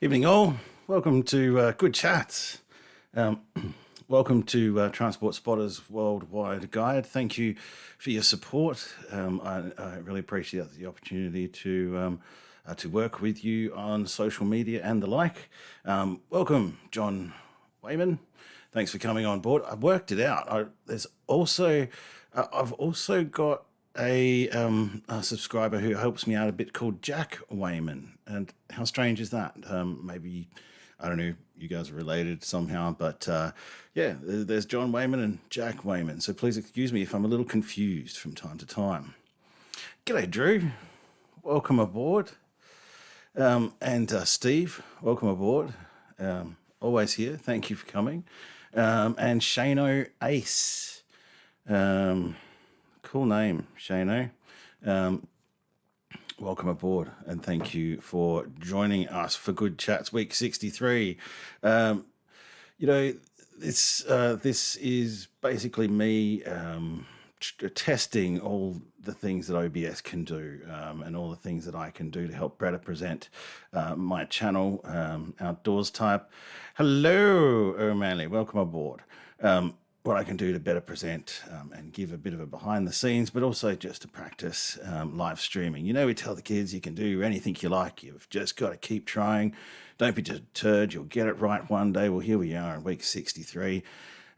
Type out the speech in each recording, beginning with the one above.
Evening all, welcome to Good Chats. Um, Welcome to Transport Spotters Worldwide Guide. Thank you for your support. I really appreciate the opportunity to work with you on social media and the like. Welcome, John Wayman. Thanks for coming on board. I worked it out. I've also got a subscriber who helps me out a bit called Jack Wayman. And how strange is that? Maybe, I don't know, you guys are related somehow, but yeah, there's John Wayman and Jack Wayman. So please excuse me if I'm a little confused from time to time. G'day, Drew. Welcome aboard. And Steve, welcome aboard. Always here. Thank you for coming. And Shano Ace. Cool name, Shano. Welcome aboard, and thank you for joining us for Good Chats Week 63. This is basically me testing all the things that OBS can do, and all the things that I can do to help better present my channel, Outdoors Type. Hello, O'Malley. Welcome aboard. What I can do to better present and give a bit of a behind the scenes, but also just to practice live streaming. You know, we tell the kids you can do anything you like. You've just got to keep trying. Don't be deterred. You'll get it right one day. Well, here we are in week 63.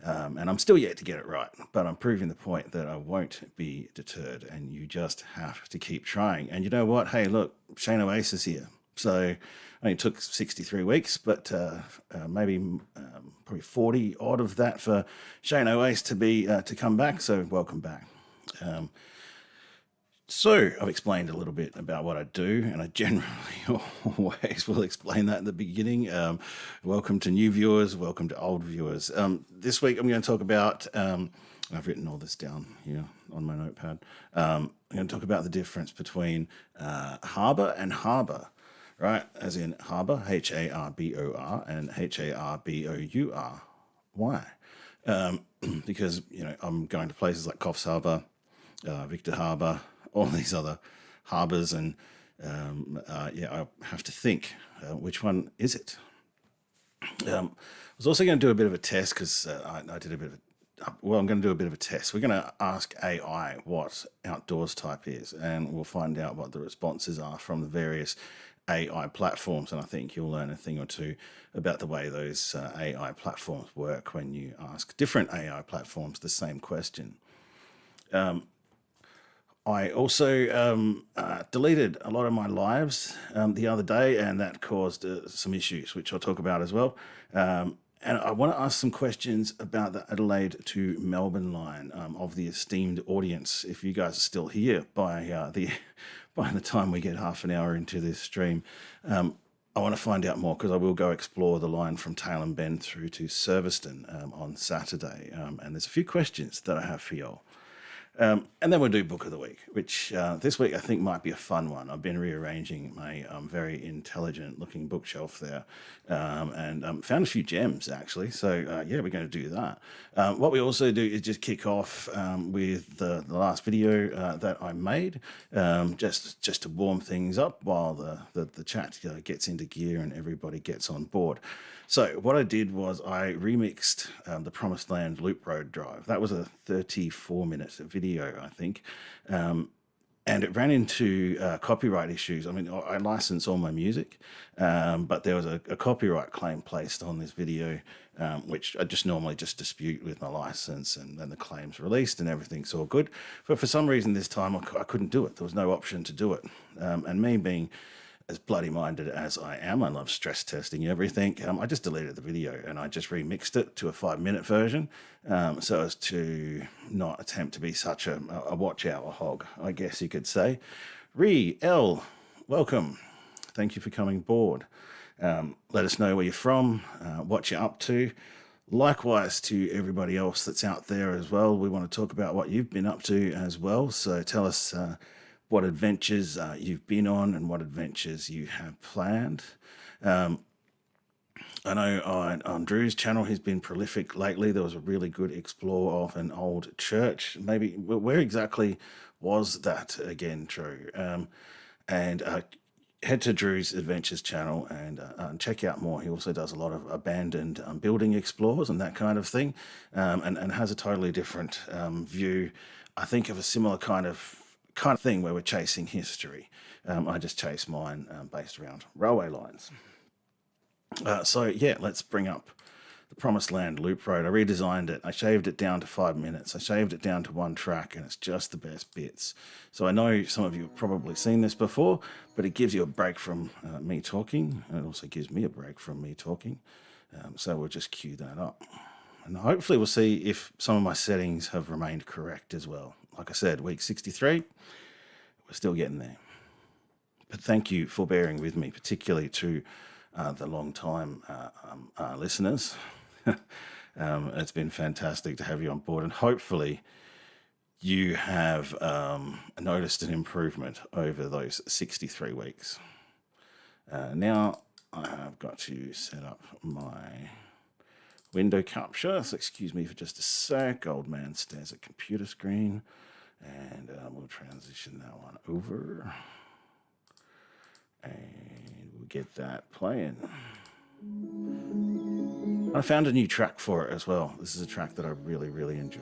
And I'm still yet to get it right, but I'm proving the point that I won't be deterred, and you just have to keep trying. And you know what? Hey, look, Shane Oasis is here. So I only took 63 weeks, but probably 40 odd of that for Shane Oasis to come back. So welcome back. So I've explained a little bit about what I do, and I generally always will explain that in the beginning. Welcome to new viewers, welcome to old viewers. This week I'm going to talk about, I've written all this down here on my notepad. I'm going to talk about the difference between harbour and harbour, right? As in harbour, H-A-R-B-O-R, and H-A-R-B-O-U-R. Why? Because, you know, I'm going to places like Coffs Harbour, Victor Harbour, all these other harbours, and I have to think, which one is it? I was also going to do a bit of a test because I did a bit of I'm going to do a bit of a test. We're going to ask AI what Outdoors Type is, and we'll find out what the responses are from the various AI platforms, and I think you'll learn a thing or two about the way those AI platforms work when you ask different AI platforms the same question. I also deleted a lot of my lives the other day, and that caused some issues, which I'll talk about as well. And I want to ask some questions about the Adelaide to Melbourne line of the esteemed audience. If you guys are still here by the time we get half an hour into this stream, I want to find out more, because I will go explore the line from Tailem Bend through to Surviston on Saturday. And there's a few questions that I have for y'all. And then we'll do Book of the Week, which this week I think might be a fun one. I've been rearranging my very intelligent-looking bookshelf there, and found a few gems, actually. So, yeah, we're going to do that. What we also do is just kick off with the last video that I made, just to warm things up while the chat gets into gear and everybody gets on board. So what I did was I remixed the Promised Land Loop Road Drive. That was a 34-minute video, I think. And it ran into copyright issues. I mean, I license all my music, but there was a copyright claim placed on this video, which I just normally just dispute with my license, and then the claim's released and everything's all good. But for some reason this time I couldn't do it. There was no option to do it. And me being as bloody-minded as I am, I love stress testing everything. I just deleted the video and I just remixed it to a 5-minute version, so as to not attempt to be such a watch hour hog, I guess you could say. L, welcome. Thank you for coming aboard. Let us know where you're from, what you're up to. Likewise to everybody else that's out there as well. We want to talk about what you've been up to as well. So tell us what adventures you've been on and what adventures you have planned. I know on Drew's channel, he's been prolific lately. There was a really good explore of an old church. Maybe, where exactly was that again, Drew? And head to Drew's Adventures channel and check out more. He also does a lot of abandoned building explores and that kind of thing, and has a totally different view, I think, of a similar kind of thing where we're chasing history. I just chase mine based around railway lines. So yeah, let's bring up the Promised Land Loop Road. I redesigned it. I shaved it down to 5 minutes. I shaved it down to one track, and it's just the best bits. So I know some of you have probably seen this before, but it gives you a break from me talking, and it also gives me a break from me talking. So we'll just cue that up. And hopefully we'll see if some of my settings have remained correct as well. Like I said, week 63, we're still getting there. But thank you for bearing with me, particularly to the long-time listeners. It's been fantastic to have you on board, and hopefully you have noticed an improvement over those 63 weeks. Now I have got to set up my window capture, so excuse me for just a sec. Old man stares at computer screen, and we'll transition that one over, and we'll get that playing. I found a new track for it as well. This is a track that I really, really enjoy.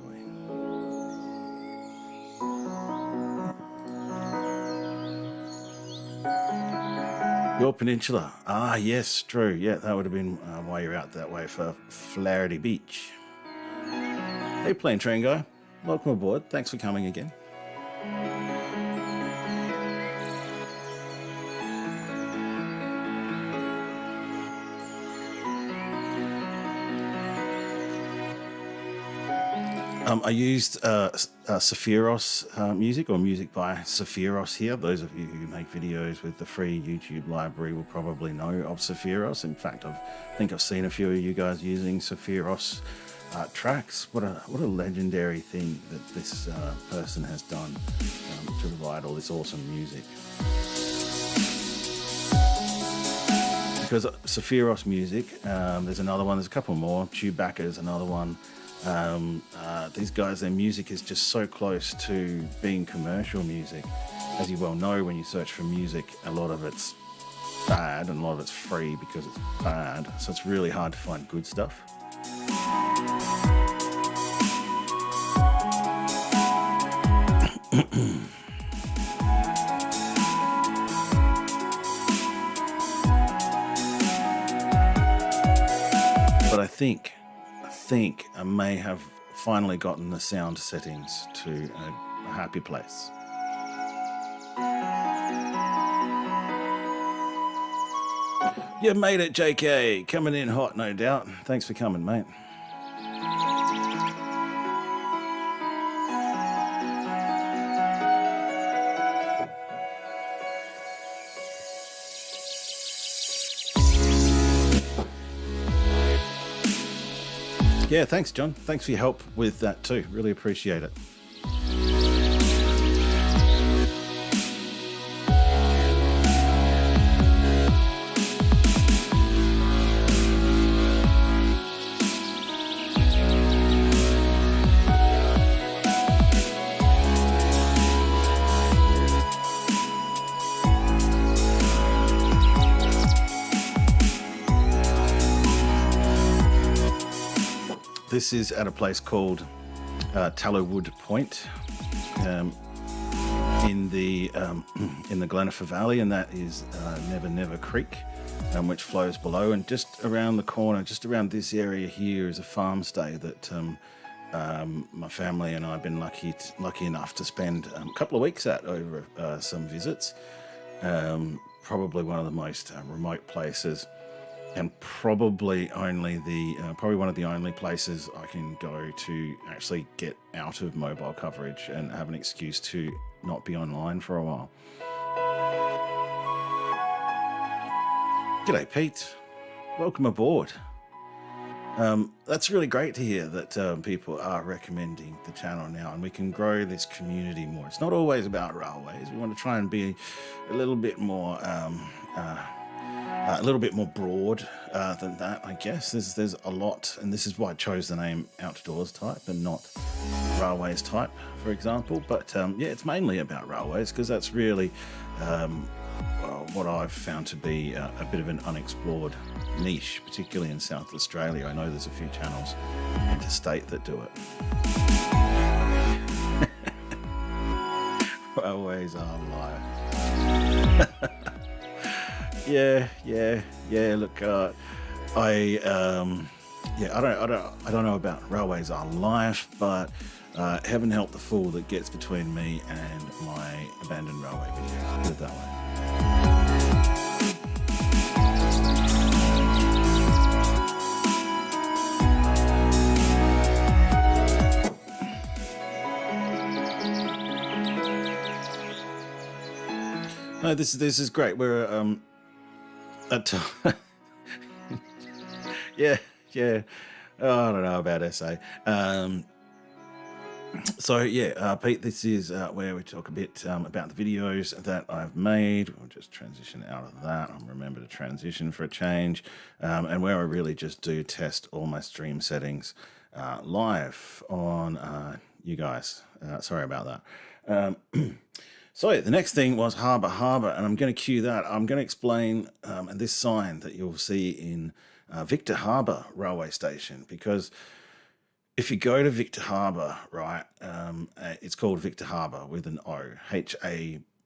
Your Peninsula. Ah, yes, true. Yeah, that would have been why you're out that way for Flaherty Beach. Hey, Plane Train Guy. Welcome aboard. Thanks for coming again. I used Sephiros music, or music by Sephiros here. Those of you who make videos with the free YouTube library will probably know of Sephiros. In fact, I think I've seen a few of you guys using Sephiros tracks. What a legendary thing that this person has done to provide all this awesome music. Because Sephiros music, there's another one, there's a couple more. Chewbacca's another one. These guys, their music is just so close to being commercial music. As you well know, when you search for music, a lot of it's bad and a lot of it's free because it's bad. So it's really hard to find good stuff. But I think I may have finally gotten the sound settings to a happy place. You made it, JK. Coming in hot, no doubt. Thanks for coming, mate. Yeah, thanks, John. Thanks for your help with that too. Really appreciate it. This is at a place called Tallowood Point in the Glenifer Valley, and that is Never Never Creek, which flows below. And just around the corner, just around this area here, is a farm stay that my family and I have been lucky enough to spend a couple of weeks at over some visits. Probably one of the most remote places, and probably one of the only places I can go to actually get out of mobile coverage and have an excuse to not be online for a while. G'day, Pete. Welcome aboard. That's really great to hear that people are recommending the channel now, and we can grow this community more. It's not always about railways. We want to try and be a little bit more broad than that, I guess. There's a lot, and this is why I chose the name Outdoors Type and not Railways Type, for example. But yeah, it's mainly about railways, because that's really what I've found to be a bit of an unexplored niche, particularly in South Australia. I know there's a few channels interstate that do it. Railways are live. Yeah. Look, I don't know about railways are life, but heaven help the fool that gets between me and my abandoned railway videos. Put it that way. No, this is great. We're at yeah. Oh, I don't know about SA. Pete, this is where we talk a bit about the videos that I've made. We'll just transition out of that. I'll remember to transition for a change, and where I really just do test all my stream settings live on you guys. Sorry about that. So the next thing was harbour, and I'm going to cue that. I'm going to explain and this sign that you'll see in Victor Harbour railway station, because if you go to Victor Harbour, right, it's called Victor Harbour with an O,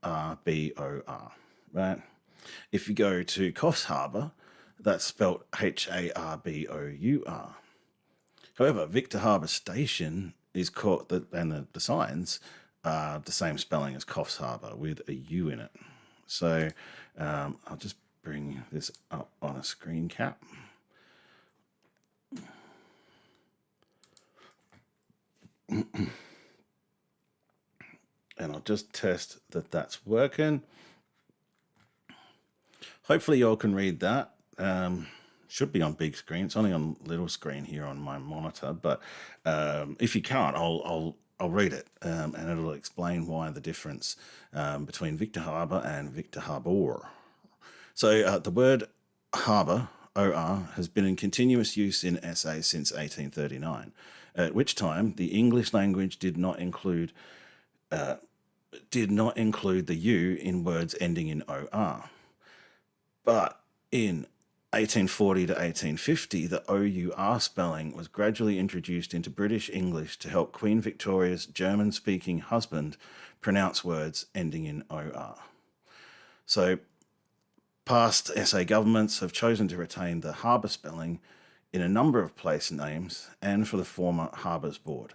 Harbor, right? If you go to Coffs Harbour, that's spelt Harbour. However, Victor Harbour Station is called, the signs are the same spelling as Coffs Harbour with a U in it. So I'll just bring this up on a screen cap. And I'll just test that that's working. Hopefully you all can read that. Should be on big screen. It's only on little screen here on my monitor, but if you can't, I'll read it, and it'll explain why the difference between Victor Harbour and Victor Harbour. So the word harbour, OR, has been in continuous use in SA since 1839, at which time the English language did not include the U in words ending in OR. But in 1840 to 1850, the OUR spelling was gradually introduced into British English to help Queen Victoria's German-speaking husband pronounce words ending in OR. So past SA governments have chosen to retain the harbour spelling in a number of place names and for the former Harbours Board.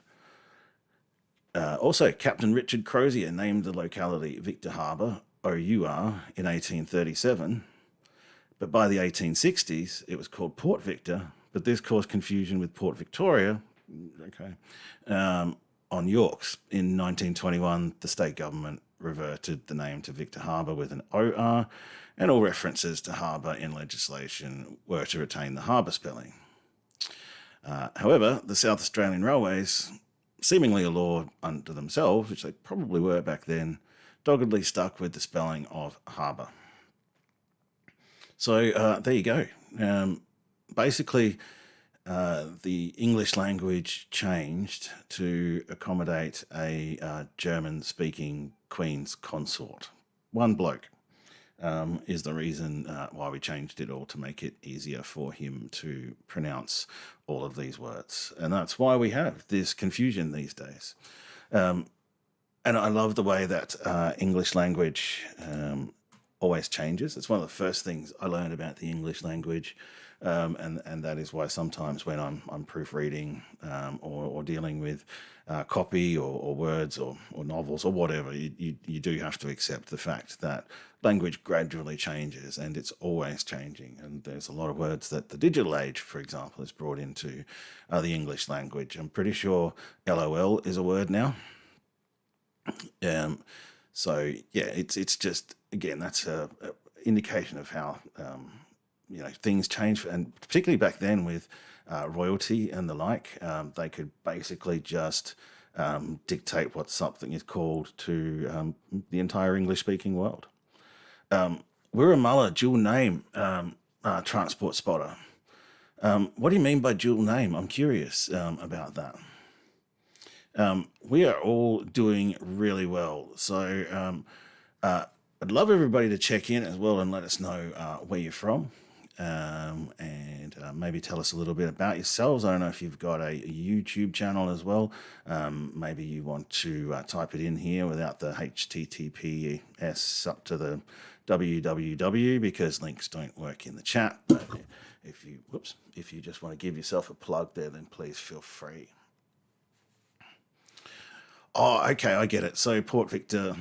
Also, Captain Richard Crozier named the locality Victor Harbour, OUR, in 1837, but by the 1860s it was called Port Victor, but this caused confusion with Port Victoria, on Yorks. In 1921, the state government reverted the name to Victor Harbour with an OR, and all references to harbour in legislation were to retain the harbour spelling. However, the South Australian Railways, seemingly a law unto themselves, which they probably were back then, doggedly stuck with the spelling of harbour. So there you go. Basically, the English language changed to accommodate a German-speaking Queen's consort. One bloke is the reason why we changed it all, to make it easier for him to pronounce all of these words. And that's why we have this confusion these days. And I love the way that English language always changes. It's one of the first things I learned about the English language, and that is why sometimes when I'm proofreading or dealing with copy or words or novels or whatever, you do have to accept the fact that language gradually changes, and it's always changing. And there's a lot of words that the digital age, for example, has brought into the English language. I'm pretty sure LOL is a word now. So yeah, it's just, again, that's a indication of how things change, and particularly back then with royalty and the like, they could basically just dictate what something is called to the entire English-speaking world. Wirramullah, dual name transport spotter. What do you mean by dual name? I'm curious about that. We are all doing really well. So I'd love everybody to check in as well and let us know where you're from, and maybe tell us a little bit about yourselves. I don't know if you've got a YouTube channel as well. Maybe you want to type it in here without the HTTPS up to the www, because links don't work in the chat. But if you just want to give yourself a plug there, then please feel free. Oh, okay, I get it. So Port Victor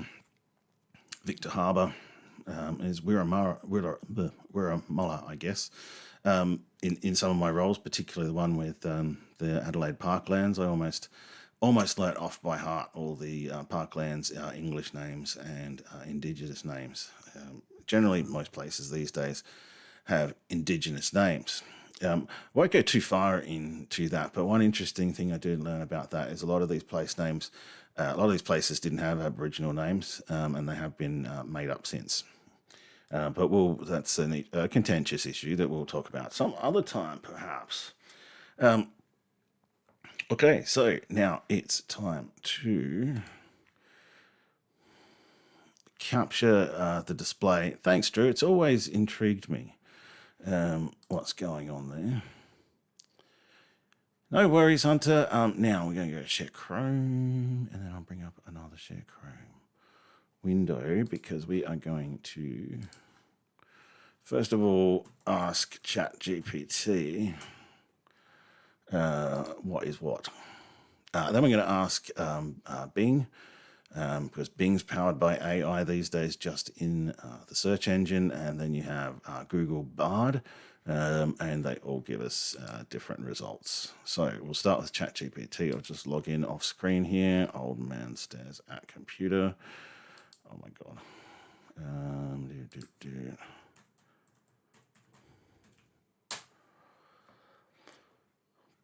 Harbour is Wirramulla, I guess. In some of my roles, particularly the one with the Adelaide Parklands, I almost learnt off by heart all the Parklands English names and Indigenous names. Generally, most places these days have Indigenous names. Won't go too far into that, but one interesting thing I did learn about that is a lot of these places didn't have Aboriginal names, and they have been made up since. But that's a contentious issue that we'll talk about some other time, perhaps. Okay, so now it's time to capture the display. Thanks, Drew. It's always intrigued me what's going on there. No worries, Hunter. Now we're going to go to Share Chrome, and then I'll bring up another Share Chrome window, because we are going to, first of all, ask ChatGPT what is what. Then we're going to ask Bing, because Bing's powered by AI these days just in the search engine, and then you have Google Bard, and they all give us different results. So we'll start with ChatGPT. I'll just log in off screen here. Old man stares at computer. Oh my God.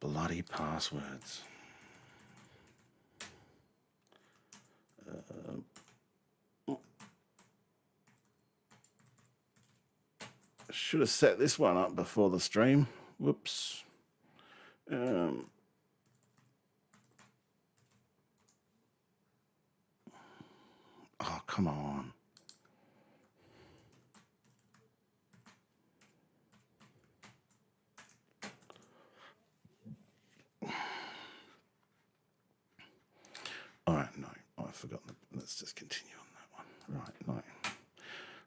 Bloody passwords. Should have set this one up before the stream. Whoops. Oh, come on. All right, no, I've forgotten. Let's just continue on that one. Right, no.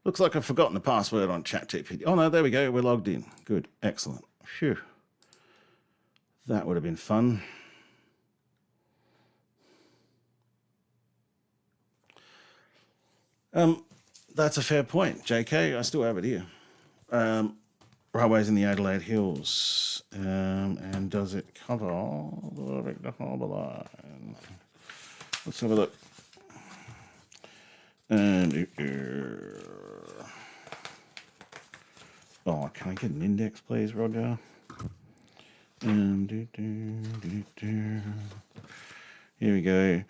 Looks like I've forgotten the password on ChatGPT. Oh, no, there we go. We're logged in. Good. Excellent. Phew. That would have been fun. That's a fair point, JK. I still have it here. Railways in the Adelaide Hills. And does it cover the Victor Harbour line? Let's have a look. And oh, can I get an index, please, Roger? Here we go.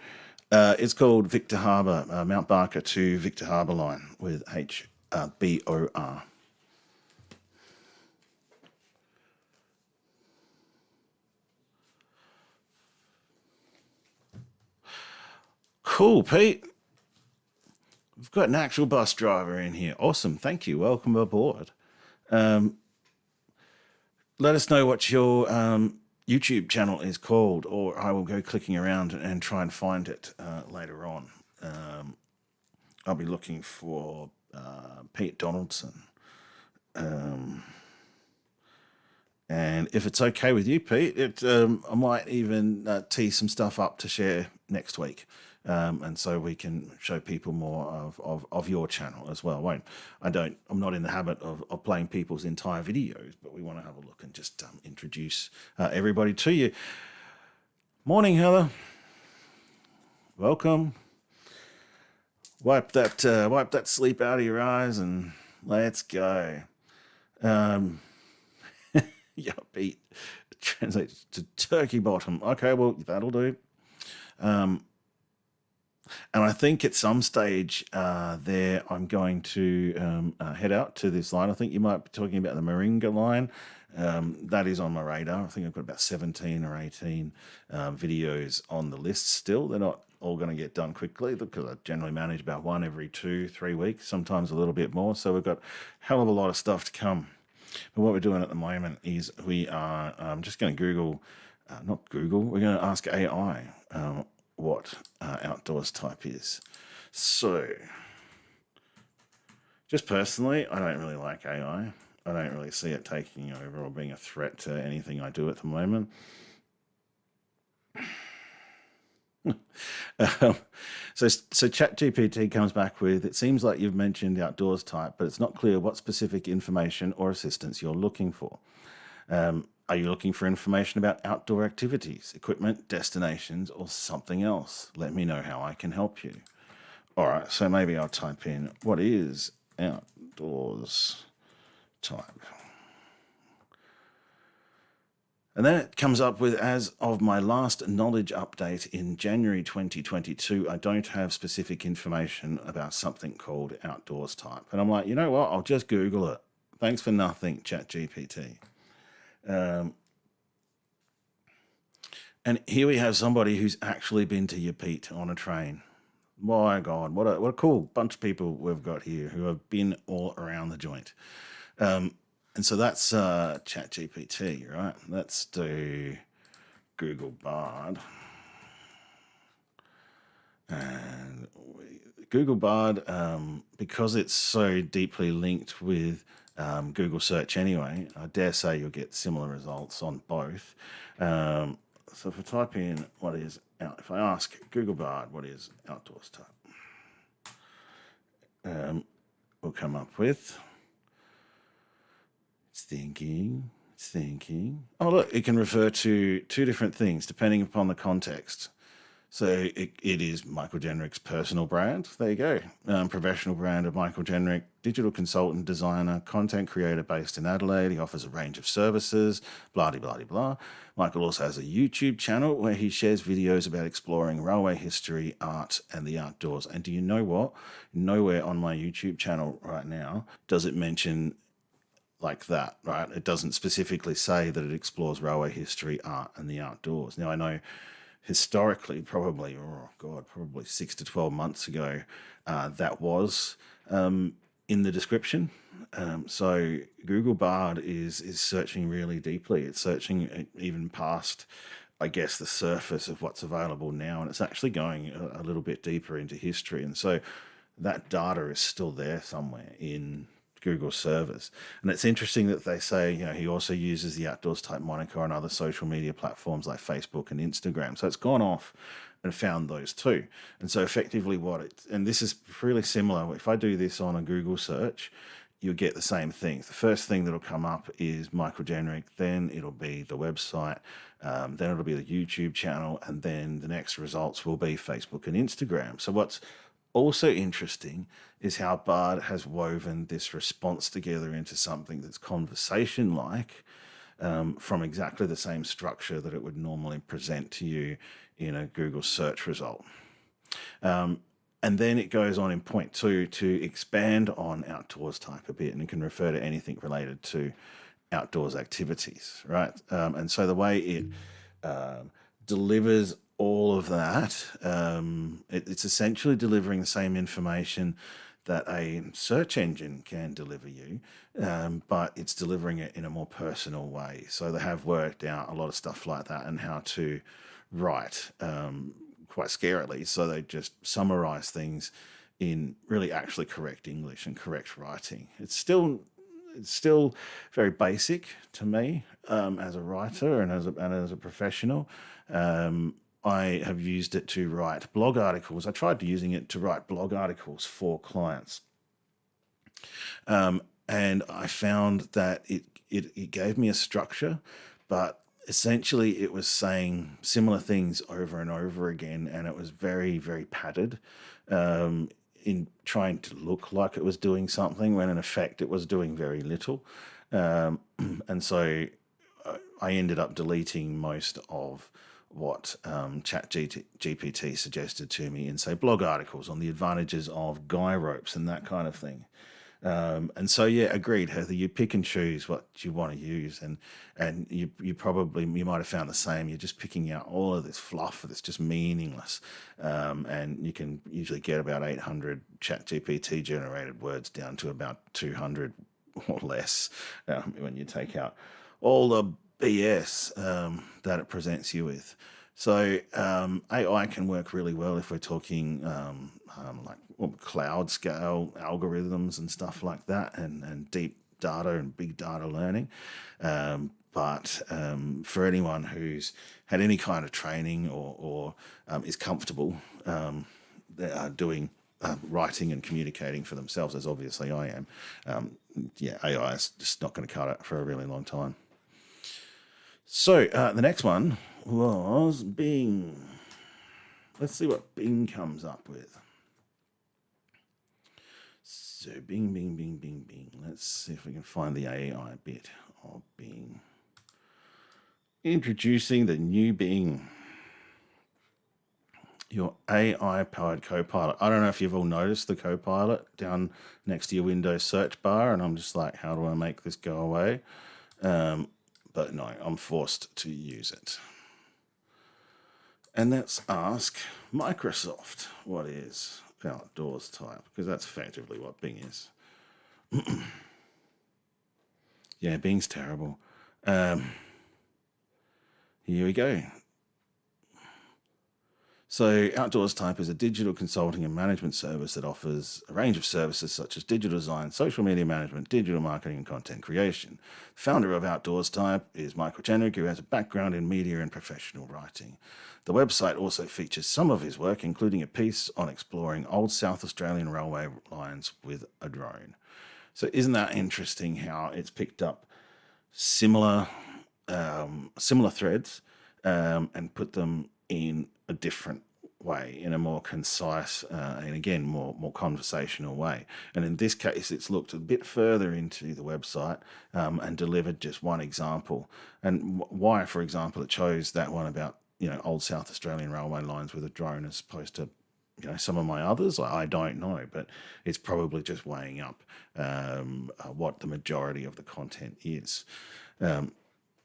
It's called Victor Harbour, Mount Barker to Victor Harbour line with HBOR. Cool, Pete. We've got an actual bus driver in here. Awesome. Thank you. Welcome aboard. Let us know what your YouTube channel is called, or I will go clicking around and try and find it later on. I'll be looking for Pete Donaldson. And if it's okay with you, Pete, I might even tee some stuff up to share next week. And so we can show people more of your channel as well. I'm not in the habit of playing people's entire videos, but we want to have a look and just introduce everybody to you. Morning, Heather. Welcome. Wipe that sleep out of your eyes and let's go. Yeah, Pete translates to turkey bottom. Okay, well, that'll do. And I think at some stage there, I'm going to head out to this line. I think you might be talking about the Moringa line. That is on my radar. I think I've got about 17 or 18 videos on the list still. They're not all going to get done quickly because I generally manage about one every 2-3 weeks, sometimes a little bit more. So we've got a hell of a lot of stuff to come. But what we're doing at the moment is we are just going to Google, not Google, we're going to ask AI what outdoors type is. So, just personally, I don't really like AI. I don't really see it taking over or being a threat to anything I do at the moment. So ChatGPT comes back with, it seems like you've mentioned outdoors type, but it's not clear what specific information or assistance you're looking for. Are you looking for information about outdoor activities, equipment, destinations, or something else? Let me know how I can help you. All right, so maybe I'll type in, what is outdoors type? And then it comes up with, as of my last knowledge update in January 2022, I don't have specific information about something called outdoors type. And I'm like, you know what? I'll just Google it. Thanks for nothing, ChatGPT. And here we have somebody who's actually been to Yapete on a train. My God, what a cool bunch of people we've got here who have been all around the joint. And so that's ChatGPT, right? Let's do Google Bard. And Google Bard, because it's so deeply linked with Google search anyway, I dare say you'll get similar results on both. So if I type in if I ask Google Bard what is outdoors type, we'll come up with, it's thinking. Oh, look, it can refer to two different things depending upon the context. So it is Michael Jenrick's personal brand. There you go. Professional brand of Michael Jenrick, digital consultant, designer, content creator based in Adelaide. He offers a range of services, blah, blah, blah, blah. Michael also has a YouTube channel where he shares videos about exploring railway history, art, and the outdoors. And do you know what? Nowhere on my YouTube channel right now does it mention like that, right? It doesn't specifically say that it explores railway history, art, and the outdoors. Now, I know historically, probably 6 to 12 months ago, that was in the description. So Google Bard is searching really deeply. It's searching even past, I guess, the surface of what's available now, and it's actually going a little bit deeper into history. And so that data is still there somewhere in Google servers. And it's interesting that they say, he also uses the outdoors type moniker on other social media platforms like Facebook and Instagram. So it's gone off and found those too. And so effectively and this is really similar. If I do this on a Google search, you'll get the same things. The first thing that'll come up is Michael Jenrick, then it'll be the website, then it'll be the YouTube channel, and then the next results will be Facebook and Instagram. So what's also interesting is how Bard has woven this response together into something that's conversation-like, from exactly the same structure that it would normally present to you in a Google search result. And then it goes on in point 2 to expand on outdoors type a bit, and it can refer to anything related to outdoors activities, right? And so the way it delivers all of that, it's essentially delivering the same information that a search engine can deliver you, but it's delivering it in a more personal way. So they have worked out a lot of stuff like that and how to write quite scarily. So they just summarize things in really actually correct English and correct writing. It's still very basic to me as a writer and as a professional. I have used it to write blog articles. I tried using it to write blog articles for clients. And I found that it gave me a structure, but essentially it was saying similar things over and over again, and it was very, very padded in trying to look like it was doing something when in effect it was doing very little. And so I ended up deleting most of what ChatGPT suggested to me in, say, blog articles on the advantages of guy ropes and that kind of thing. And so, yeah, agreed, Heather. You pick and choose what you want to use, and you probably you might have found the same. You're just picking out all of this fluff that's just meaningless, and you can usually get about 800 ChatGPT generated words down to about 200 or less when you take out all the BS that it presents you with. So AI can work really well if we're talking like cloud scale algorithms and stuff like that, and deep data and big data learning. But for anyone who's had any kind of training or is comfortable doing writing and communicating for themselves, as obviously I am, yeah, AI is just not going to cut it for a really long time. So the next one was Bing. Let's see what Bing comes up with. So Bing, Bing, Bing, Bing, Bing. Let's see if we can find the AI bit of Bing. Introducing the new Bing, your AI-powered Copilot. I don't know if you've all noticed the Copilot down next to your Windows search bar, and I'm just like, how do I make this go away? But no, I'm forced to use it. And let's ask Microsoft what is outdoors type, because that's effectively what Bing is. Yeah, Bing's terrible. Here we go. So Outdoors Type is a digital consulting and management service that offers a range of services such as digital design, social media management, digital marketing, and content creation. The founder of Outdoors Type is Michael Chenrick, who has a background in media and professional writing. The website also features some of his work, including a piece on exploring old South Australian railway lines with a drone. So isn't that interesting how it's picked up similar threads and put them in a different way, in a more concise and again more conversational way. And in this case, it's looked a bit further into the website and delivered just one example. And why, for example, it chose that one about old South Australian railway lines with a drone as opposed to some of my others, I don't know, but it's probably just weighing up what the majority of the content is.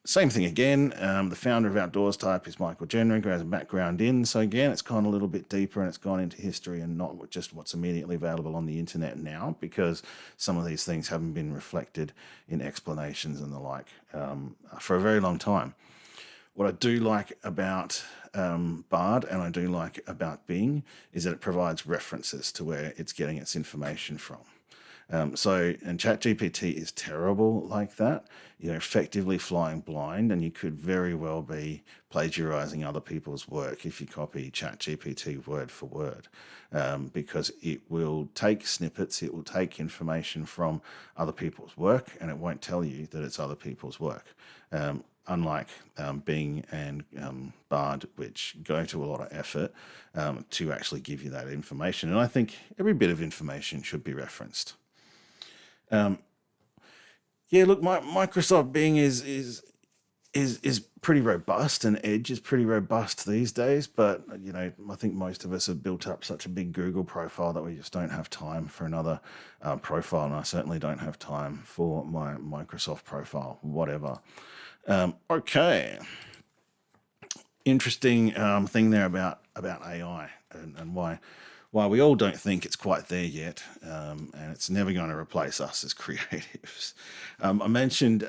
Same thing again. The founder of Outdoors Type is Michael Jenrick, who has a background in. So again, it's gone a little bit deeper and it's gone into history and not just what's immediately available on the internet now, because some of these things haven't been reflected in explanations and the like for a very long time. What I do like about Bard and I do like about Bing is that it provides references to where it's getting its information from. And ChatGPT is terrible like that. You're effectively flying blind, and you could very well be plagiarizing other people's work if you copy ChatGPT word for word, because it will take snippets, it will take information from other people's work, and it won't tell you that it's other people's work. Unlike Bing and Bard, which go to a lot of effort to actually give you that information. And I think every bit of information should be referenced. Yeah, look, Microsoft Bing is pretty robust, and Edge is pretty robust these days. But I think most of us have built up such a big Google profile that we just don't have time for another profile, and I certainly don't have time for my Microsoft profile, whatever. Okay, interesting thing there about AI and why we all don't think it's quite there yet, and it's never going to replace us as creatives. I mentioned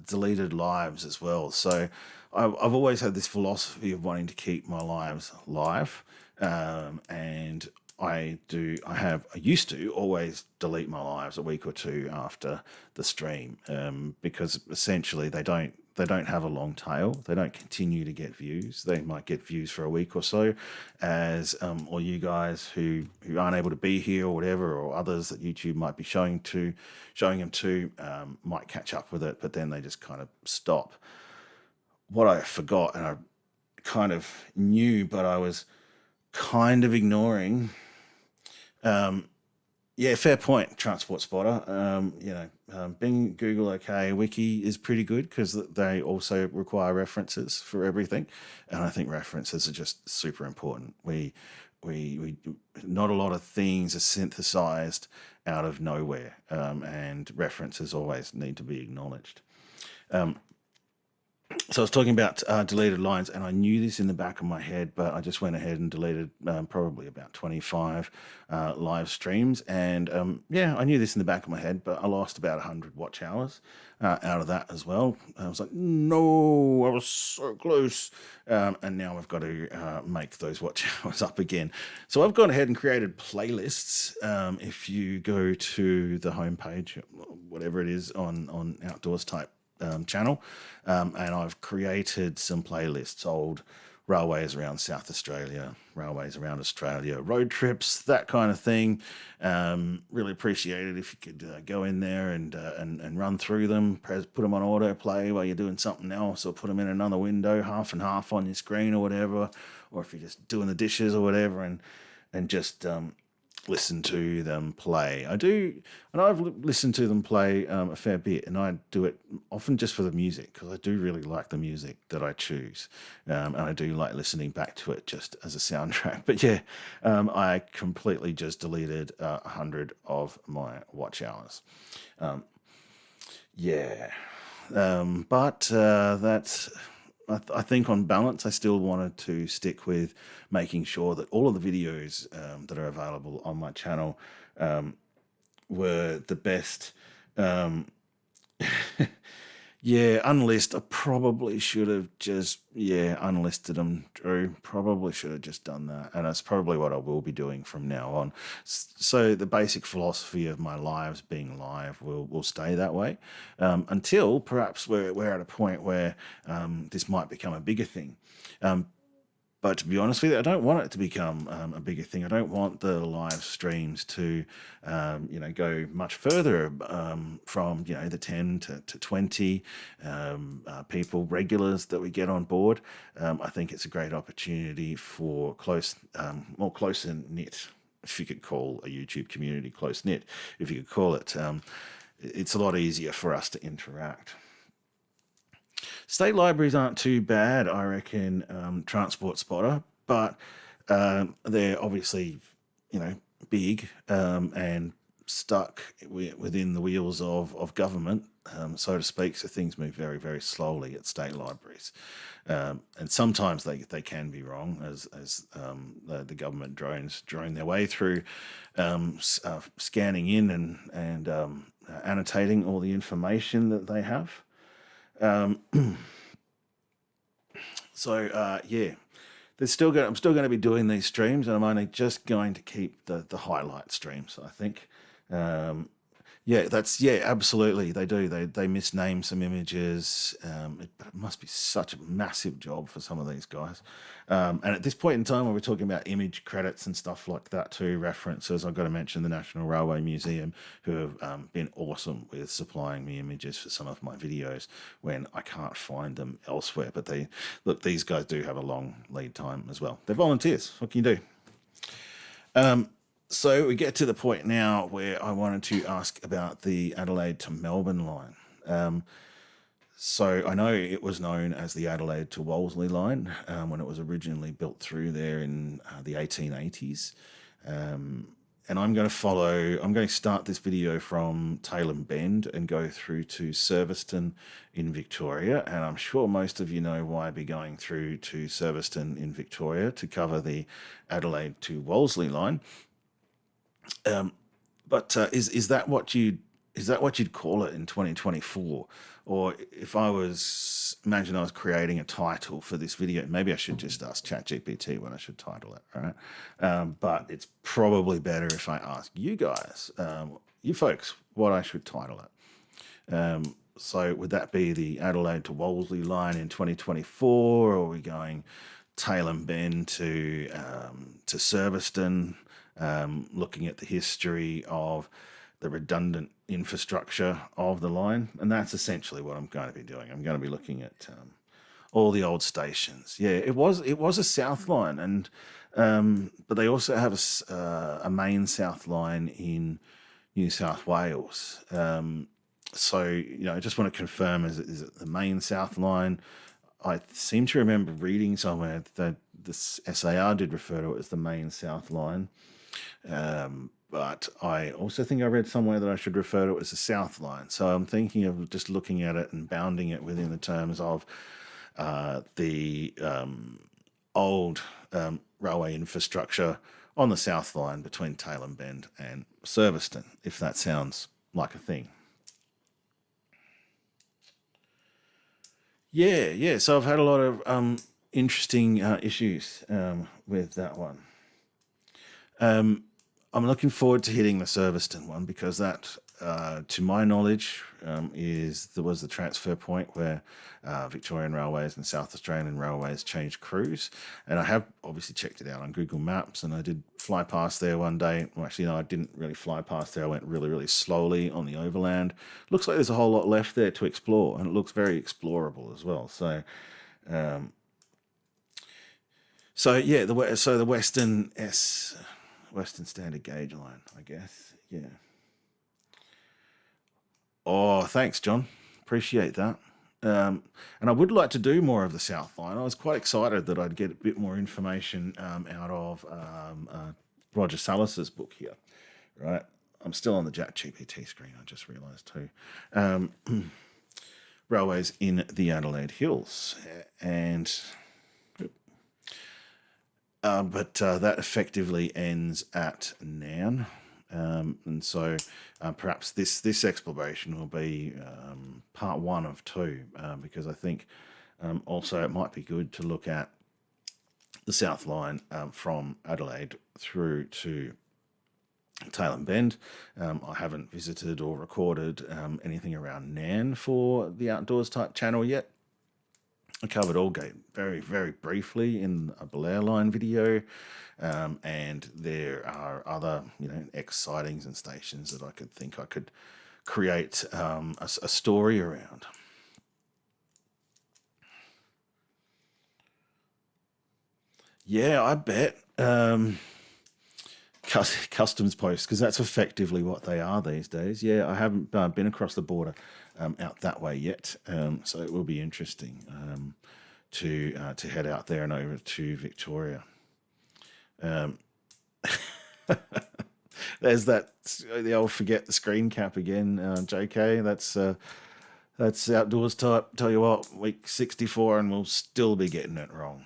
deleted lives as well. So I've always had this philosophy of wanting to keep my lives live, and I used to always delete my lives a week or two after the stream, because essentially they don't have a long tail. They don't continue to get views. They might get views for a week or so, as or you guys who aren't able to be here or whatever, or others that YouTube might be showing them to might catch up with it, but then they just kind of stop. What I forgot, and I kind of knew, but I was kind of ignoring. Yeah, fair point, Transport Spotter. Bing, Google, okay, Wiki is pretty good because they also require references for everything, and I think references are just super important. we not a lot of things are synthesized out of nowhere, and references always need to be acknowledged. So I was talking about deleted lines, and I knew this in the back of my head, but I just went ahead and deleted probably about 25 live streams. And yeah, I knew this in the back of my head, but I lost about 100 watch hours out of that as well. I was like, no, I was so close. And now I've got to make those watch hours up again. So I've gone ahead and created playlists. If you go to the homepage, whatever it is on Outdoors Type channel, and I've created some playlists: old railways around South Australia, railways around Australia, road trips, that kind of thing. Really appreciate it if you could go in there and run through them, put them on autoplay while you're doing something else, or put them in another window, half and half on your screen or whatever, or if you're just doing the dishes or whatever, and just listen to them play. I know I've listened to them play a fair bit, and I do it often just for the music, because I do really like the music that I choose, and I do like listening back to it just as a soundtrack. But yeah, I completely just deleted 100 of my watch hours. Yeah, but that's. I think on balance, I still wanted to stick with making sure that all of the videos that are available on my channel were the best. Um, yeah, unlist. I probably should have just, unlisted them, Drew. Probably should have just done that. And that's probably what I will be doing from now on. So the basic philosophy of my lives being live will stay that way until perhaps we're at a point where this might become a bigger thing. But to be honest with you, I don't want it to become a bigger thing. I don't want the live streams to, go much further from, the 10 to 20 people, regulars that we get on board. I think it's a great opportunity for more closer knit, if you could call a YouTube community close knit, if you could call it. It's a lot easier for us to interact. State libraries aren't too bad, I reckon, Transport Spotter, but they're obviously, big and stuck within the wheels of government, so to speak. So things move very, very slowly at state libraries, and sometimes they can be wrong as the government drones drone their way through, scanning in and annotating all the information that they have. So yeah, I'm still going to be doing these streams, and I'm only just going to keep the highlight streams, I think. Absolutely, they do. They misname some images. It must be such a massive job for some of these guys. And at this point in time, when we're talking about image credits and stuff like that too, references, I've got to mention the National Railway Museum, who have been awesome with supplying me images for some of my videos when I can't find them elsewhere. But these guys do have a long lead time as well. They're volunteers. What can you do? So we get to the point now where I wanted to ask about the Adelaide to Melbourne line. So I know it was known as the Adelaide to Wolseley line when it was originally built through there in the 1880s. And I'm going to start this video from Tailem Bend and go through to Serviceton in Victoria. And I'm sure most of you know why I'd be going through to Serviceton in Victoria to cover the Adelaide to Wolseley line. But is that what you'd call it in 2024? Or if imagine I was creating a title for this video, maybe I should just ask ChatGPT what I should title it, right? But it's probably better if I ask you guys, you folks, what I should title it. So would that be the Adelaide to Wolseley line in 2024, or are we going Tailem Bend to Serviceton? Looking at the history of the redundant infrastructure of the line, and that's essentially what I'm going to be doing. I'm going to be looking at all the old stations. Yeah, it was a south line, and but they also have a main south line in New South Wales. So I just want to confirm: is it the main south line? I seem to remember reading somewhere that this SAR did refer to it as the main South Line. But I also think I read somewhere that I should refer to it as the South Line. So I'm thinking of just looking at it and bounding it within the terms of the old railway infrastructure on the South Line between Tailem Bend and Serviceton, if that sounds like a thing. Yeah, yeah. So I've had a lot of interesting issues with that one. I'm looking forward to hitting the Serviceton one because that, to my knowledge, was the transfer point where Victorian Railways and South Australian Railways changed crews. And I have obviously checked it out on Google Maps, and I did fly past there one day. Well, actually, no, I didn't really fly past there. I went really, really slowly on the overland. Looks like there's a whole lot left there to explore, and it looks very explorable as well. So yeah, the Western Standard Gauge Line, I guess. Yeah. Oh, thanks, John. Appreciate that. And I would like to do more of the South Line. I was quite excited that I'd get a bit more information out of Roger Salas's book here. Right. I'm still on the Jack GPT screen, I just realised too. Railways in the Adelaide Hills. And but that effectively ends at Nairn. And so perhaps this exploration will be part one of two, because I think also it might be good to look at the South Line from Adelaide through to Tailem Bend. I haven't visited or recorded anything around Nairn for the Outdoors Type channel yet. I covered Aldgate very, very briefly in a Belair Line video, and there are other, ex sightings and stations that I could create a story around. Yeah, I bet. Customs posts, because that's effectively what they are these days. Yeah, I haven't been across the border out that way yet, so it will be interesting to head out there and over to Victoria. There's the old forget the screen cap again, JK. That's Outdoors Type. Tell you what, week 64, and we'll still be getting it wrong.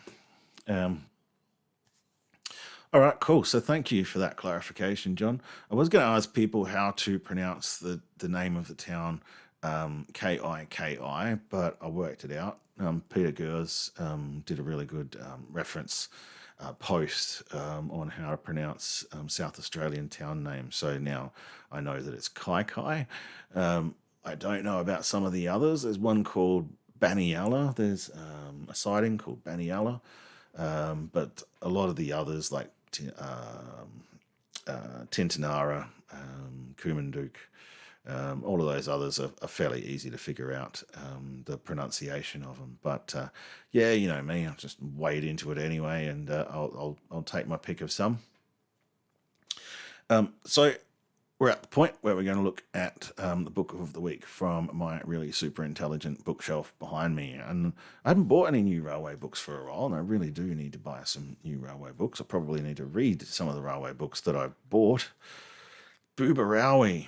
All right, cool. So thank you for that clarification, John. I was going to ask people how to pronounce the name of the town, Kiki, but I worked it out. Peter Gers did a really good reference post on how to pronounce South Australian town names. So now I know that it's Kai. I don't know about some of the others. There's one called Banialla. There's a siding called Banialla. But a lot of the others, like Tintinara, Kumanduk, all of those others are fairly easy to figure out the pronunciation of them. But yeah, you know me, I'll just wade into it anyway, and I'll take my pick of some. So we're at the point where we're going to look at the book of the week from my really super intelligent bookshelf behind me. And I haven't bought any new railway books for a while, and I really do need to buy some new railway books. I probably need to read some of the railway books that I've bought. Booberawi.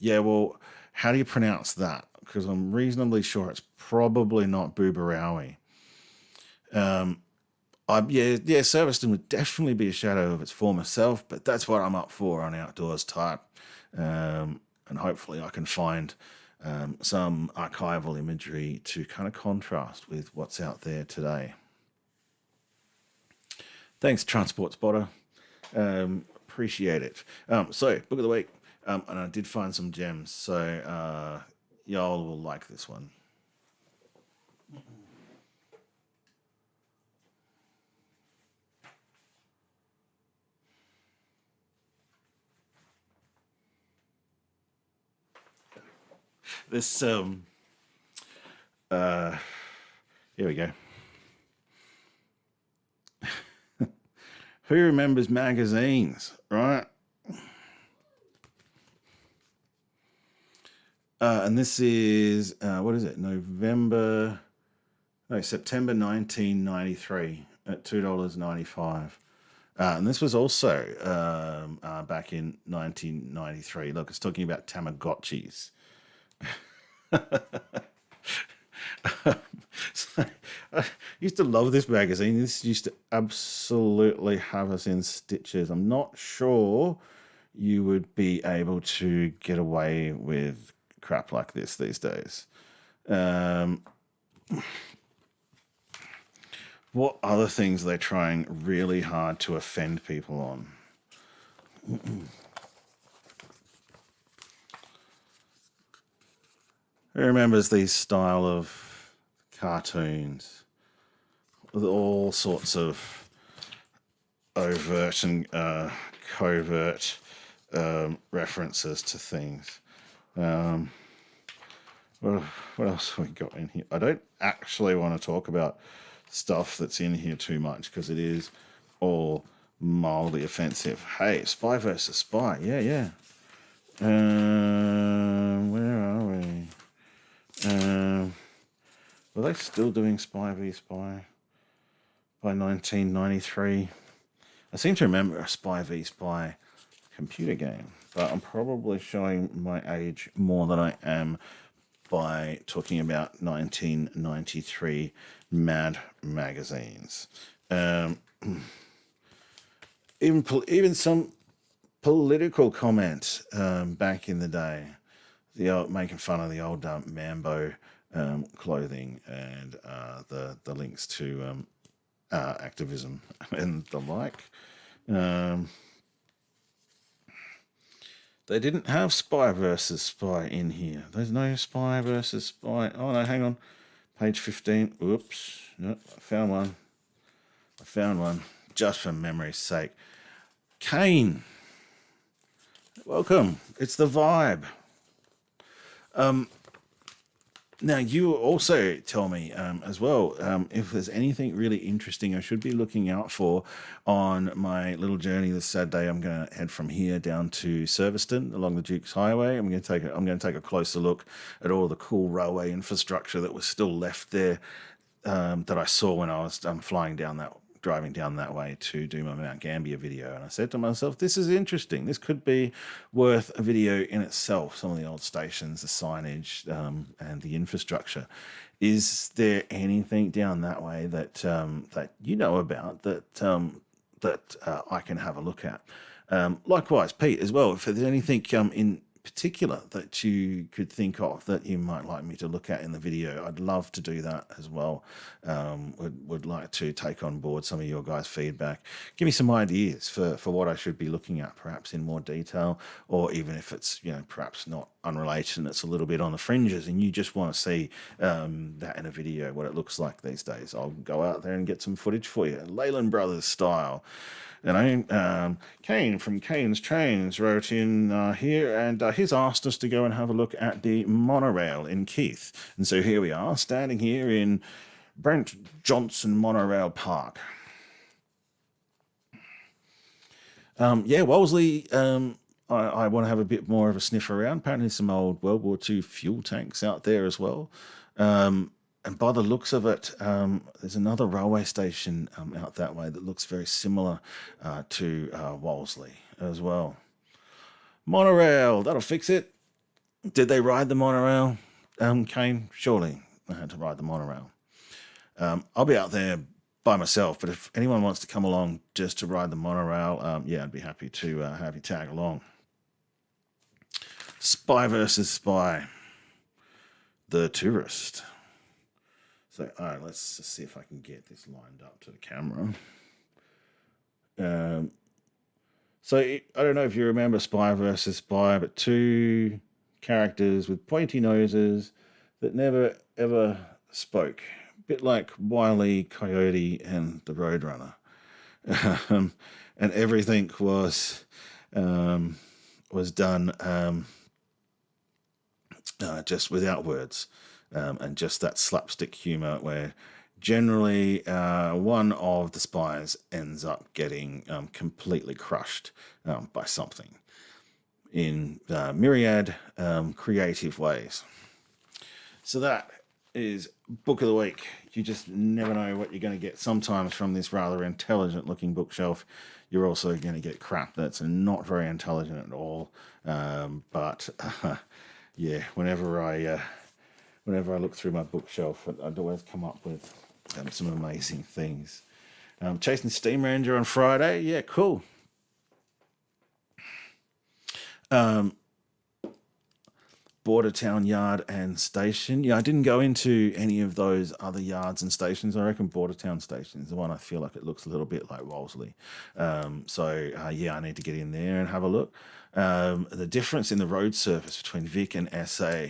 Yeah, well, how do you pronounce that? Because I'm reasonably sure it's probably not Booberawi. Serviceton would definitely be a shadow of its former self, but that's what I'm up for on Outdoors Type. And hopefully I can find some archival imagery to kind of contrast with what's out there today. Thanks, Transport Spotter. Appreciate it. So, book of the week. And I did find some gems, so y'all will like this one. This here we go. Who remembers magazines, right? And this is what is it? November No, September 1993 at $2.95. And this was also back in 1993. Look, it's talking about Tamagotchis. So, I used to love this magazine. This used to absolutely have us in stitches. I'm not sure you would be able to get away with crap like this these days. Um, what other things are they trying really hard to offend people on? Who remembers these style of cartoons with all sorts of overt and covert references to things? Um, what else have we got in here? I don't actually want to talk about stuff that's in here too much because it is all mildly offensive. Hey, Spy versus Spy. Yeah, yeah. Where are we? Were they still doing Spy v Spy by 1993? I seem to remember a Spy v Spy computer game, but I'm probably showing my age more than I am by talking about 1993 Mad magazines. Even some political comment back in the day, the old, making fun of the old Mambo clothing and the links to activism and the like. They didn't have Spy versus Spy in here. There's no Spy versus Spy. Oh no, hang on. Page 15. Oops. No, I found one. Just for memory's sake. Kane. Welcome. It's the vibe. Now, you also tell me as well if there's anything really interesting I should be looking out for on my little journey this Saturday. I'm going to head from here down to Surviston along the Duke's Highway. I'm going to take a closer look at all the cool railway infrastructure that was still left there that I saw when I was driving down that way to do my Mount Gambier video. And I said to myself, this is interesting. This could be worth a video in itself. Some of the old stations, the signage, and the infrastructure. Is there anything down that way that that you know about that I can have a look at? Likewise, Pete, as well, if there's anything in particular that you could think of that you might like me to look at in the video, I'd love to do that as well. Would like to take on board some of your guys' feedback. Give me some ideas for what I should be looking at, perhaps in more detail, or even if it's perhaps not unrelated and it's a little bit on the fringes and you just want to see that in a video, what it looks like these days. I'll go out there and get some footage for you, Leyland Brothers style. Kane from Kane's Trains wrote in here, and he's asked us to go and have a look at the monorail in Keith. And so here we are, standing here in Brent Johnson Monorail Park. Wellesley, I want to have a bit more of a sniff around. Apparently some old World War II fuel tanks out there as well. And by the looks of it, there's another railway station out that way that looks very similar to Wolseley as well. Monorail, that'll fix it. Did they ride the monorail, Kane? Surely they had to ride the monorail. I'll be out there by myself, but if anyone wants to come along just to ride the monorail, I'd be happy to have you tag along. Spy versus Spy. The Tourist. So, all right, let's just see if I can get this lined up to the camera. I don't know if you remember Spy versus Spy, but two characters with pointy noses that never, ever spoke. A bit like Wile E. Coyote and the Roadrunner. And everything was done just without words. And just that slapstick humor where generally one of the spies ends up getting completely crushed by something in myriad creative ways. So that is book of the week. You just never know what you're going to get. Sometimes from this rather intelligent looking bookshelf, you're also going to get crap that's not very intelligent at all. But yeah, whenever I look through my bookshelf, I'd always come up with some amazing things. Chasing Steam Ranger on Friday. Yeah, cool. Border Town Yard and Station. Yeah, I didn't go into any of those other yards and stations. I reckon Border Town Station is the one I feel like it looks a little bit like Wolseley. Yeah, I need to get in there and have a look. The difference in the road surface between Vic and SA.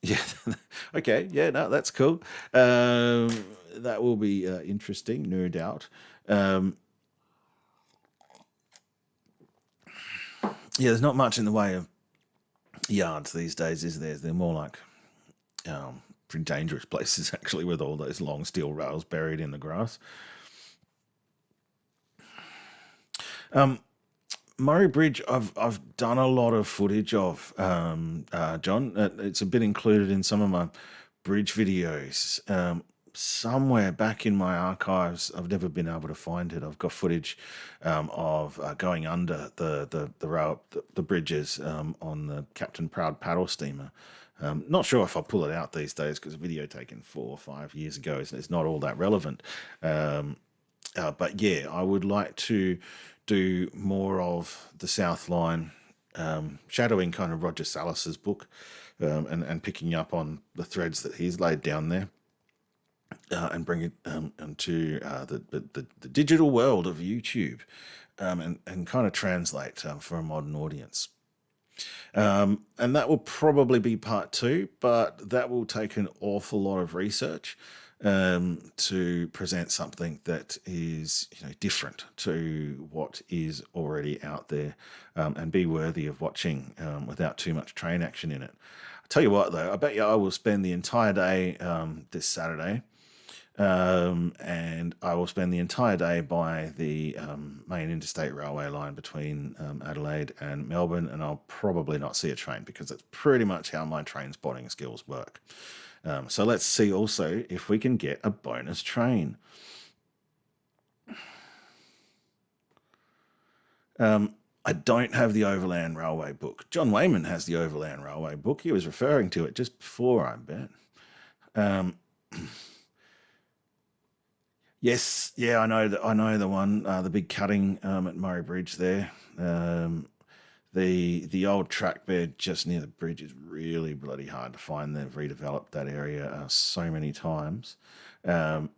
Yeah, okay, yeah, no, that's cool. That will be interesting, no doubt. Yeah, there's not much in the way of yards these days, is there? They're more like pretty dangerous places, actually, with all those long steel rails buried in the grass. Murray Bridge, I've done a lot of footage of, John. It's a bit included in some of my bridge videos. Somewhere back in my archives, I've never been able to find it. I've got footage of going under the bridges on the Captain Proud paddle steamer. Not sure if I'll pull it out these days because a video taken 4 or 5 years ago is not all that relevant. But yeah, I would like to do more of the South Line, shadowing kind of Roger Salas's book, and picking up on the threads that he's laid down there. And bring it into the digital world of YouTube, and kind of translate for a modern audience. And that will probably be part 2, but that will take an awful lot of research to present something that is different to what is already out there, and be worthy of watching without too much train action in it. I'll tell you what, though, I bet you I will spend the entire day this Saturday. And I will spend the entire day by the main interstate railway line between Adelaide and Melbourne, and I'll probably not see a train because that's pretty much how my train spotting skills work. So let's see also if we can get a bonus train. I don't have the Overland Railway book. John Wayman has the Overland Railway book. He was referring to it just before, I bet. Yes, yeah, I know that. I know the one, the big cutting at Murray Bridge there. The old track bed just near the bridge is really bloody hard to find. They've redeveloped that area so many times. So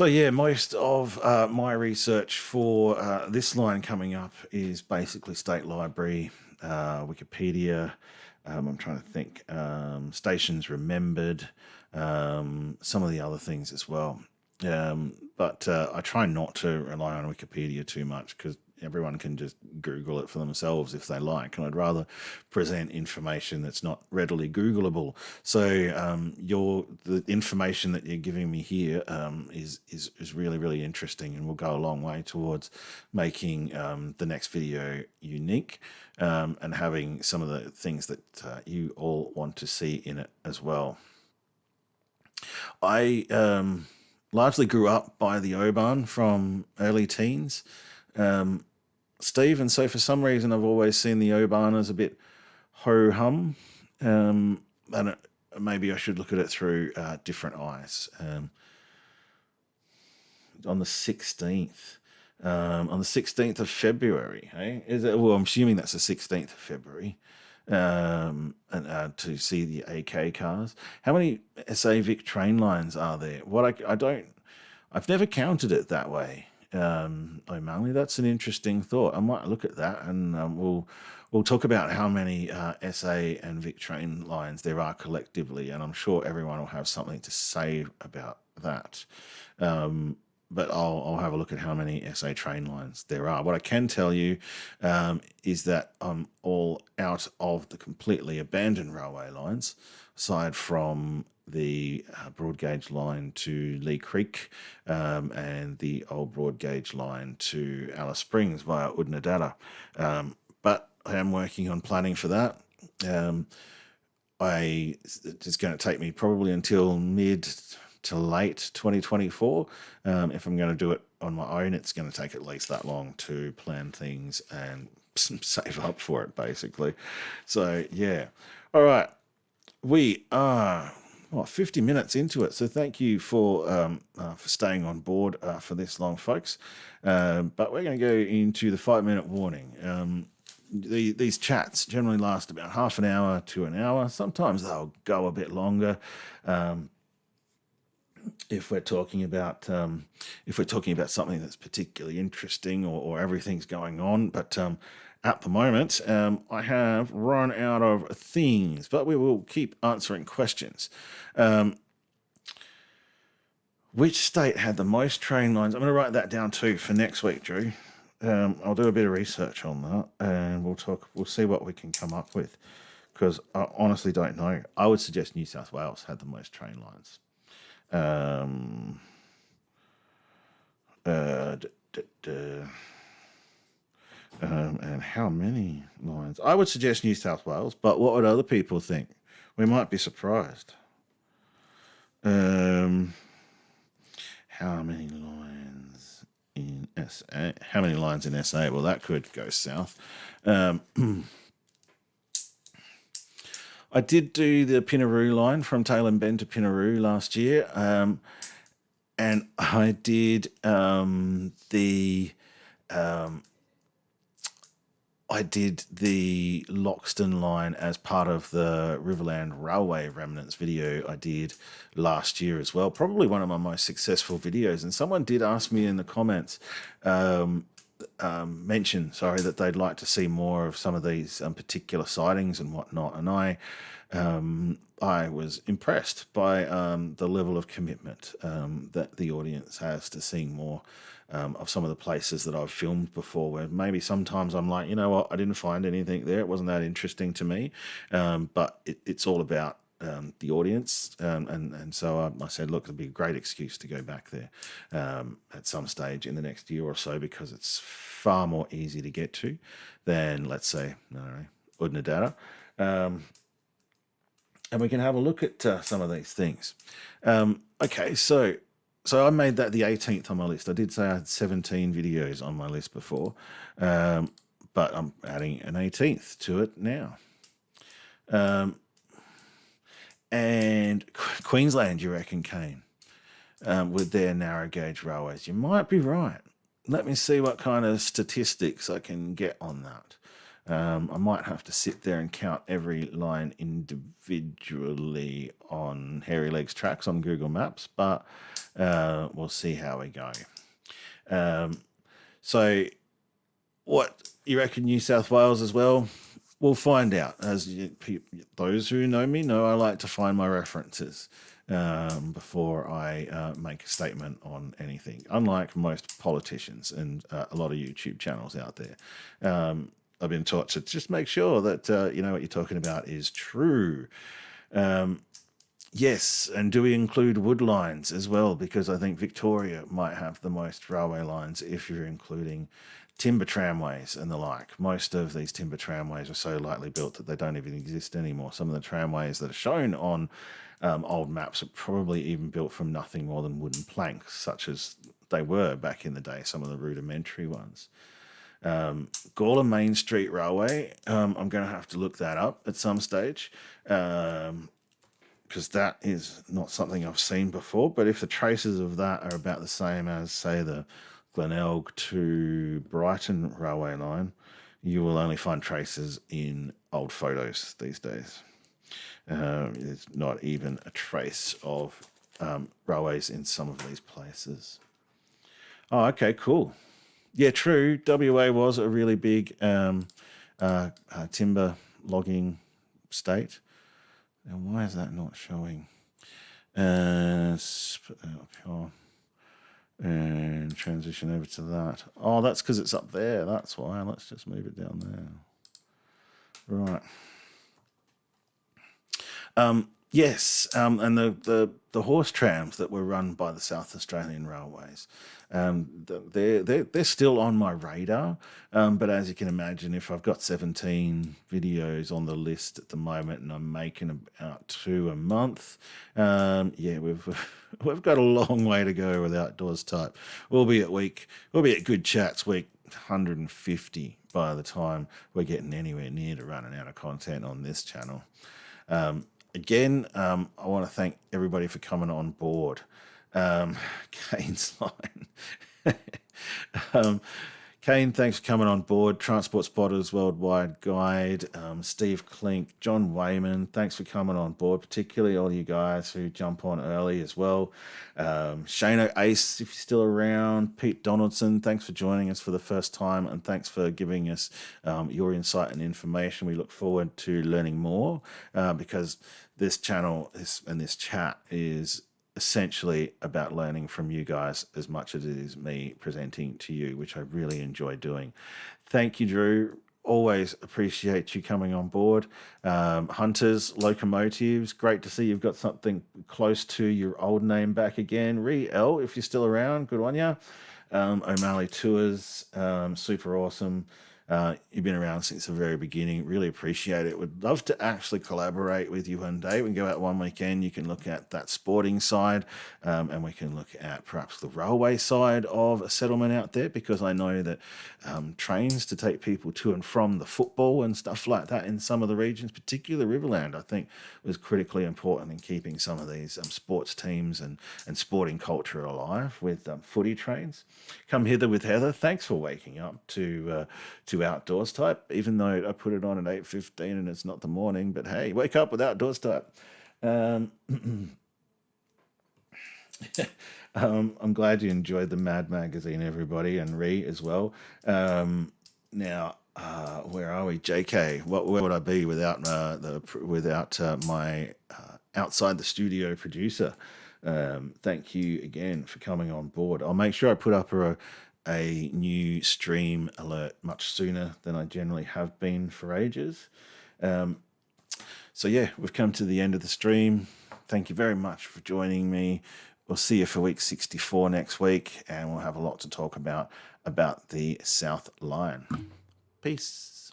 yeah, most of my research for this line coming up is basically State Library, Wikipedia. I'm trying to think. Stations Remembered. Some of the other things as well. But I try not to rely on Wikipedia too much because everyone can just Google it for themselves if they like, and I'd rather present information that's not readily Googleable. So the information that you're giving me here is really, really interesting, and will go a long way towards making the next video unique, and having some of the things that you all want to see in it as well. I largely grew up by the Oban from early teens, Steve, and so for some reason I've always seen the Oban as a bit ho-hum, and maybe I should look at it through different eyes. On the 16th, of February, hey? Well, I'm assuming that's the 16th of February, and to see the AK cars. How many SA Vic train lines are there? I've never counted it that way. O'Malley, that's an interesting thought. I might look at that, and we'll talk about how many SA and Vic train lines there are collectively, and I'm sure everyone will have something to say about that. But I'll have a look at how many SA train lines there are. What I can tell you is that I'm all out of the completely abandoned railway lines, aside from the broad gauge line to Lee Creek, and the old broad gauge line to Alice Springs via Udnadatta. But I am working on planning for that. it's going to take me probably until mid to late 2024. If I'm going to do it on my own, it's going to take at least that long to plan things and save up for it, basically. So, yeah. All right. We are 50 minutes into it, so thank you for staying on board for this long, folks. But we're going to go into the 5-minute warning. These chats generally last about half an hour to an hour. Sometimes they'll go a bit longer. If we're talking about something that's particularly interesting or everything's going on, but at the moment I have run out of things, but we will keep answering questions. Which state had the most train lines? I'm going to write that down too for next week, Drew. I'll do a bit of research on that, and we'll see what we can come up with, because I honestly don't know. I would suggest New South Wales had the most train lines. And how many lines? I would suggest New South Wales, but what would other people think? We might be surprised. How many lines in SA? How many lines in SA? Well, that could go south. I did do the Pinaroo line from Tailem Bend to Pinaroo last year, and I did the Loxton line as part of the Riverland Railway Remnants video I did last year as well. Probably one of my most successful videos. And someone did ask me in the comments, that they'd like to see more of some of these particular sightings and whatnot. And I was impressed by the level of commitment that the audience has to seeing more of some of the places that I've filmed before, where maybe sometimes I'm like, you know what, I didn't find anything there. It wasn't that interesting to me. But it's all about the audience. And so I said, look, it'll be a great excuse to go back there at some stage in the next year or so, because it's far more easy to get to than, let's say, Udnadatta. And we can have a look at some of these things. Okay, so I made that the 18th on my list. I did say I had 17 videos on my list before, but I'm adding an 18th to it now. And Queensland, you reckon, Kane, with their narrow gauge railways? You might be right. Let me see what kind of statistics I can get on that. I might have to sit there and count every line individually on Hairy Legs Tracks on Google Maps, but we'll see how we go. So what, you reckon New South Wales as well? We'll find out. Those who know me know I like to find my references before I make a statement on anything, unlike most politicians and a lot of YouTube channels out there. I've been taught to just make sure that what you're talking about is true. Yes, and do we include wood lines as well? Because I think Victoria might have the most railway lines if you're including timber tramways and the like. Most of these timber tramways are so lightly built that they don't even exist anymore. Some of the tramways that are shown on old maps are probably even built from nothing more than wooden planks, such as they were back in the day, some of the rudimentary ones. Gawler Main Street Railway, I'm going to have to look that up at some stage, because that is not something I've seen before. But if the traces of that are about the same as, say, the Glenelg to Brighton railway line, you will only find traces in old photos these days. There's not even a trace of railways in some of these places. Oh, okay, cool. Yeah, true. WA was a really big timber logging state. And why is that not showing? Put that up here. And transition over to that. Oh, that's because it's up there. That's why. Let's just move it down there. Right. Yes, and the horse trams that were run by the South Australian Railways, they're still on my radar. But as you can imagine, if I've got 17 videos on the list at the moment, and I'm making about two a month, yeah, we've got a long way to go with Outdoors Type. We'll be at Good Chats week 150 by the time we're getting anywhere near to running out of content on this channel. Again, I want to thank everybody for coming on board. Kane's line. um, Kane, thanks for coming on board. Transport Spotters Worldwide Guide. Steve Klink, John Wayman, thanks for coming on board, particularly all you guys who jump on early as well. Shano Ace, if you're still around. Pete Donaldson, thanks for joining us for the first time, and thanks for giving us your insight and information. We look forward to learning more because this channel and this chat is essentially about learning from you guys as much as it is me presenting to you, which I really enjoy doing. Thank you, Drew. Always appreciate you coming on board. Hunters, Locomotives, great to see you've got something close to your old name back again. Re-L, if you're still around, good on you. O'Malley Tours, super awesome. You've been around since the very beginning. Really appreciate it. Would love to actually collaborate with you one day. We can go out one weekend. You can look at that sporting side, and we can look at perhaps the railway side of a settlement out there, because I know that trains to take people to and from the football and stuff like that in some of the regions, particularly Riverland, I think was critically important in keeping some of these sports teams and sporting culture alive with footy trains. Come hither with Heather. Thanks for waking up to Outdoors Type, even though I put it on at 8:15 and it's not the morning. But hey, wake up with Outdoors Type. I'm glad you enjoyed the Mad magazine, everybody, and as well. Now, where are we? JK, where would I be without my outside the studio producer? Thank you again for coming on board. I'll make sure I put up a new stream alert much sooner than I generally have been for ages. So yeah, we've come to the end of the stream. Thank you very much for joining me. We'll see you for week 64 next week, and we'll have a lot to talk about the South Line. Peace.